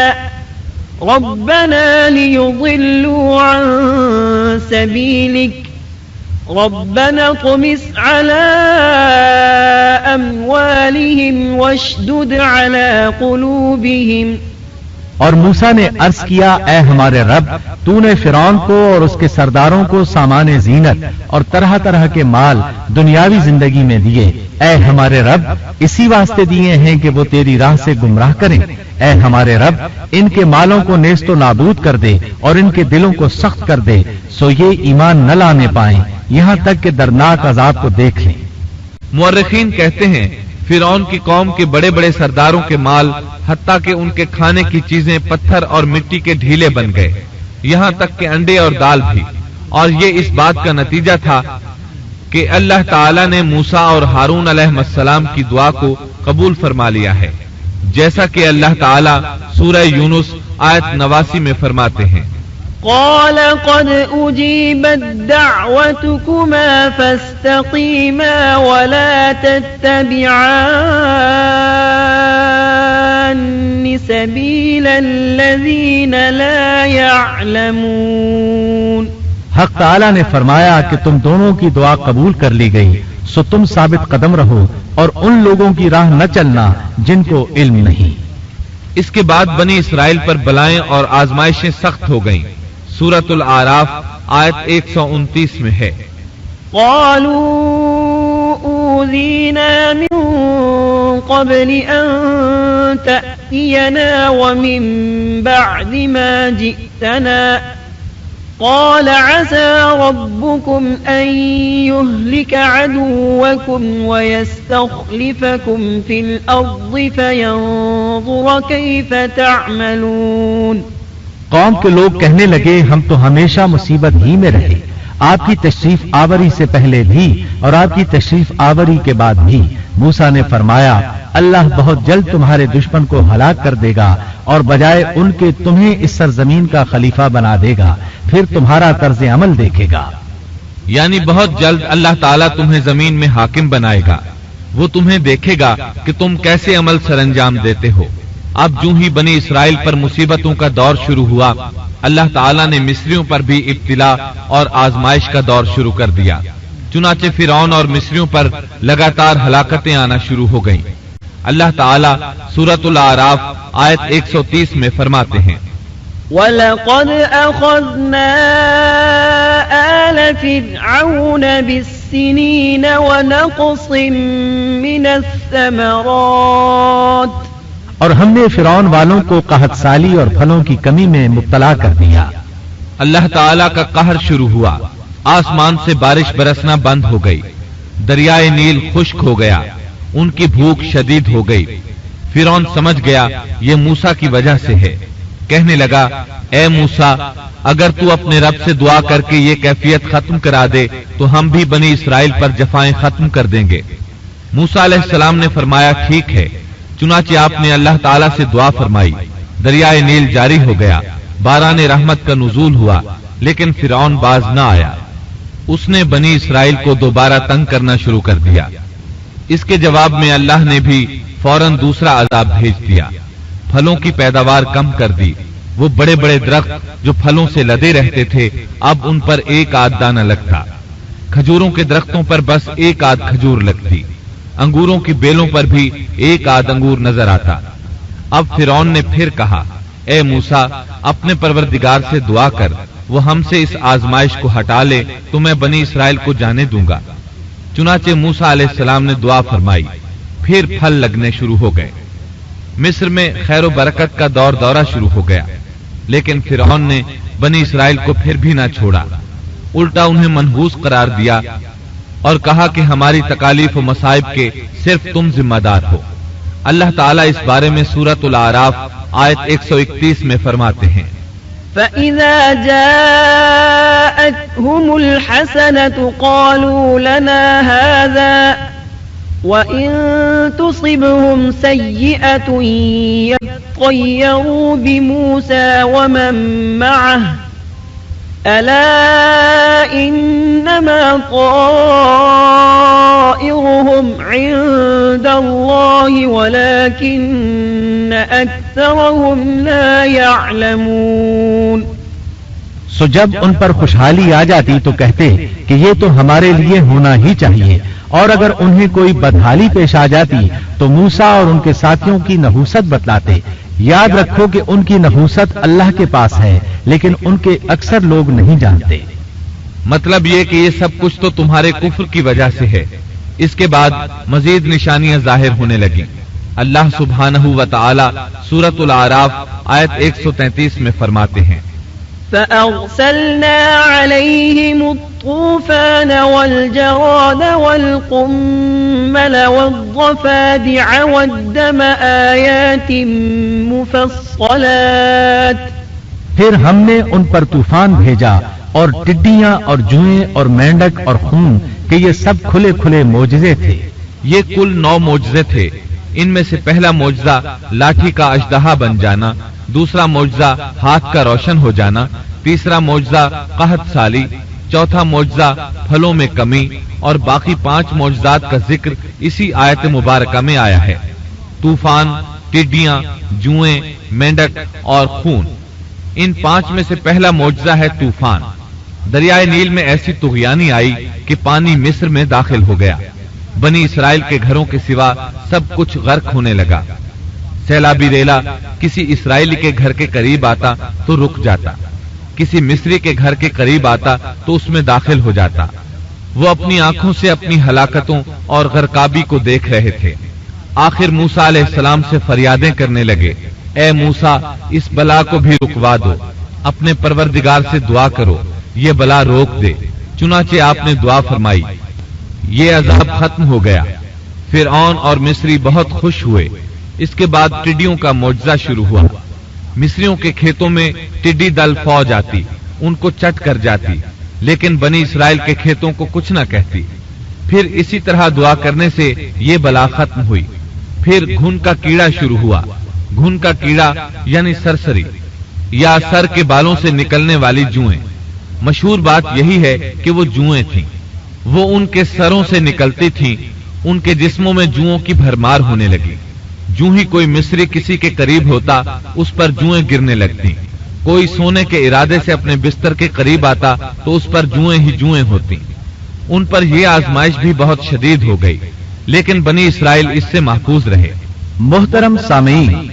رَبَّنَا لِيُضِلُّوا عَن سَبِيلِكَ رَبَّنَا اطْمِسْ عَلَى أَمْوَالِهِمْ وَاشْدُدْ عَلَى قُلُوبِهِمْ۔ اور موسیٰ نے عرض کیا، اے ہمارے رب تو نے فرعون کو اور اس کے سرداروں کو سامان زینت اور طرح طرح کے مال دنیاوی زندگی میں دیے، اے ہمارے رب اسی واسطے دیے ہیں کہ وہ تیری راہ سے گمراہ کریں، اے ہمارے رب ان کے مالوں کو نیست و نابود کر دے اور ان کے دلوں کو سخت کر دے سو یہ ایمان نہ لانے پائیں یہاں تک کہ دردناک عذاب کو دیکھ لیں۔ مورخین کہتے ہیں فرعون کی قوم کے بڑے بڑے سرداروں کے مال حتیٰ کہ ان کے کھانے کی چیزیں پتھر اور مٹی کے ڈھیلے بن گئے، یہاں تک کہ انڈے اور دال بھی، اور یہ اس بات کا نتیجہ تھا کہ اللہ تعالیٰ نے موسیٰ اور ہارون علیہ السلام کی دعا کو قبول فرما لیا ہے، جیسا کہ اللہ تعالیٰ سورہ یونس آیت 89 میں فرماتے ہیں۔ قال قد أجيبت دعوتكما فاستقيما ولا تتبعان سبيل الذين لا يعلمون۔ حق تعالیٰ نے فرمایا کہ تم دونوں کی دعا قبول کر لی گئی، سو تم ثابت قدم رہو اور ان لوگوں کی راہ نہ چلنا جن کو علم نہیں۔ اس کے بعد بنی اسرائیل پر بلائیں اور آزمائشیں سخت ہو گئیں۔ سورۃ الاعراف آیت 129 میں ہے۔ قالوا اوذینا من قبل ان تأتینا ومن بعد ما جئتنا قال عسى ربكم ان يهلك عدوكم ويستخلفكم في الارض فينظر كيف تعملون۔ قوم کے لوگ کہنے لگے ہم تو ہمیشہ مصیبت ہی میں رہے، آپ کی تشریف آوری سے پہلے بھی اور آپ کی تشریف آوری کے بعد بھی۔ موسیٰ نے فرمایا اللہ بہت جلد تمہارے دشمن کو ہلاک کر دے گا اور بجائے ان کے تمہیں اس سرزمین کا خلیفہ بنا دے گا، پھر تمہارا طرز عمل دیکھے گا۔ یعنی بہت جلد اللہ تعالیٰ تمہیں زمین میں حاکم بنائے گا، وہ تمہیں دیکھے گا کہ تم کیسے عمل سر انجام دیتے ہو۔ اب جو ہی بنی اسرائیل پر مصیبتوں کا دور شروع ہوا، اللہ تعالیٰ نے مصریوں پر بھی ابتلا اور آزمائش کا دور شروع کر دیا، چنانچہ فرعون اور مصریوں پر لگاتار ہلاکتیں آنا شروع ہو گئیں۔ اللہ تعالیٰ سورۃ الاعراف آیت 130 میں فرماتے ہیں، وَلَقَدْ أَخَذْنَا آلَ فِرْعَوْنَ بِالسِّنِينَ وَنَقْصٍ مِّنَ الثَّمَرَاتِ، اور ہم نے فرعون والوں کو قحط سالی اور پھلوں کی کمی میں مبتلا کر دیا۔ اللہ تعالیٰ کا قہر شروع ہوا، آسمان سے بارش برسنا بند ہو گئی، دریائے نیل خشک ہو گیا، ان کی بھوک شدید ہو گئی۔ فرعون سمجھ گیا یہ موسیٰ کی وجہ سے ہے، کہنے لگا اے موسیٰ اگر تو اپنے رب سے دعا کر کے یہ کیفیت ختم کرا دے تو ہم بھی بنی اسرائیل پر جفائیں ختم کر دیں گے۔ موسیٰ علیہ السلام نے فرمایا ٹھیک ہے، چنانچہ آپ نے اللہ تعالیٰ سے دعا فرمائی، دریائے نیل جاری ہو گیا، باران رحمت کا نزول ہوا، لیکن فرعون باز نہ آیا۔ اس نے بنی اسرائیل کو دوبارہ تنگ کرنا شروع کر دیا۔ اس کے جواب میں اللہ نے بھی فوراً دوسرا عذاب بھیج دیا، پھلوں کی پیداوار کم کر دی۔ وہ بڑے بڑے درخت جو پھلوں سے لدے رہتے تھے اب ان پر ایک آدھ دانہ لگتا، کھجوروں کے درختوں پر بس ایک آدھ کھجور لگتی، انگوروں کی بیلوں پر بھی ایک آدھ انگور نظر آتا۔ اب فرعون نے پھر کہا، اے موسیٰ، اپنے پروردگار سے دعا کر، وہ ہم سے اس آزمائش کو ہٹا لے تو میں بنی اسرائیل کو جانے دوں گا۔ چنانچہ موسیٰ علیہ السلام نے دعا فرمائی، پھر پھل لگنے شروع ہو گئے۔ مصر میں خیر و برکت کا دورہ شروع ہو گیا، لیکن فرعون نے بنی اسرائیل کو پھر بھی نہ چھوڑا، الٹا انہیں منحوس قرار دیا اور کہا کہ ہماری تکالیف و مصائب کے صرف تم ذمہ دار ہو۔ اللہ تعالیٰ اس بارے میں سورۃ الاعراف آیت 131 میں فرماتے ہیں، فَإِذَا جَاءَتْهُمُ الْحَسَنَةُ قَالُوا لَنَا هَذَا وَإِن تُصِبْهُمْ سَيِّئَةٌ يَطَّيَّرُوا بِمُوسَى وَمَن مَّعَهُ أَلَا إِنَّمَا طَائِرُهُمْ عِندَ اللَّهِ وَلَكِنَّ أَكْثَرَهُمْ لَا يَعْلَمُونَ۔ سو جب ان پر خوشحالی آ جاتی تو کہتے کہ یہ تو ہمارے لیے ہونا ہی چاہیے، اور اگر انہیں کوئی بدحالی پیش آ جاتی تو موسیٰ اور ان کے ساتھیوں کی نحوست بتلاتے۔ یاد رکھو کہ ان کی نحوست اللہ کے پاس ہے، لیکن ان کے اکثر لوگ نہیں جانتے۔ مطلب یہ کہ یہ سب کچھ تو تمہارے کفر کی وجہ سے ہے۔ اس کے بعد مزید نشانیاں ظاہر ہونے لگیں۔ اللہ سبحانہ و تعالی سورۃ الاعراف آیت 133 میں فرماتے ہیں، فَأَرْسَلْنَا عَلَيْهِمُ الطُّوفَانَ وَالْجَرَادَ وَالْقُمَّلَ وَالضَّفَادِعَ وَالدَّمَ آيَاتٍ مُفَصَّلَاتٍ۔ پھر ہم نے ان پر طوفان بھیجا اور ٹڈیاں اور جوئیں اور مینڈک اور خون کہ یہ سب کھلے کھلے معجزے تھے۔ یہ کل 9 معجزے تھے۔ ان میں سے پہلا معجزہ لاٹھی کا اژدہا بن جانا، دوسرا معجزہ ہاتھ کا روشن ہو جانا، تیسرا معجزہ قحط سالی، چوتھا معجزہ پھلوں میں کمی، اور باقی 5 معجزات کا ذکر اسی آیت مبارکہ میں آیا ہے۔ طوفان، ٹڈیاں، جوئیں، مینڈک اور خون، ان 5 میں سے پہلا معجزہ ہے طوفان۔ دریائے نیل میں ایسی طغیانی آئی کہ پانی مصر میں داخل ہو گیا، بنی اسرائیل کے گھروں کے سوا سب کچھ غرق ہونے لگا۔ سیلابی ریلا کسی اسرائیلی کے گھر کے قریب آتا تو رک جاتا، کسی مصری کے گھر کے قریب آتا تو اس میں داخل ہو جاتا۔ وہ اپنی آنکھوں سے اپنی ہلاکتوں اور غرقابی کو دیکھ رہے تھے۔ آخر موسیٰ علیہ السلام سے فریادیں کرنے لگے، اے موسیٰ، اس بلا کو بھی رکوا دو، اپنے پروردگار سے دعا کرو یہ بلا روک دے۔ چنانچہ آپ نے دعا فرمائی، یہ عذاب ختم ہو گیا۔ فرعون اور مصری بہت خوش ہوئے۔ اس کے بعد ٹڈیوں کا معجزہ شروع ہوا۔ مصریوں کے کھیتوں میں ٹڈی دل فوج آتی، ان کو چٹ کر جاتی، لیکن بنی اسرائیل کے کھیتوں کو کچھ نہ کہتی۔ پھر اسی طرح دعا کرنے سے یہ بلا ختم ہوئی۔ پھر گھن کا کیڑا شروع ہوا۔ گھن کا کیڑا یعنی سرسری یا سر کے بالوں سے نکلنے والی جوئیں۔ مشہور بات یہی ہے کہ وہ جوئیں تھیں، وہ ان کے سروں سے نکلتی تھیں۔ ان کے جسموں میں جوؤں کی بھرمار ہونے لگی۔ جو ہی کوئی مصری کسی کے قریب ہوتا اس پر جوئیں گرنے لگتی، کوئی سونے کے ارادے سے اپنے بستر کے قریب آتا تو اس پر جوئیں ہی جوئیں ہوتی۔ ان پر یہ آزمائش بھی بہت شدید ہو گئی، لیکن بنی اسرائیل اس سے محفوظ رہے۔ محترم سامعین،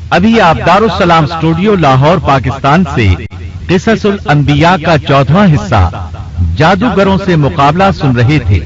ابھی آپ دارالسلام اسٹوڈیو لاہور پاکستان سے قصص الانبیاء کا 14واں حصہ جادوگروں سے مقابلہ سن رہے تھے۔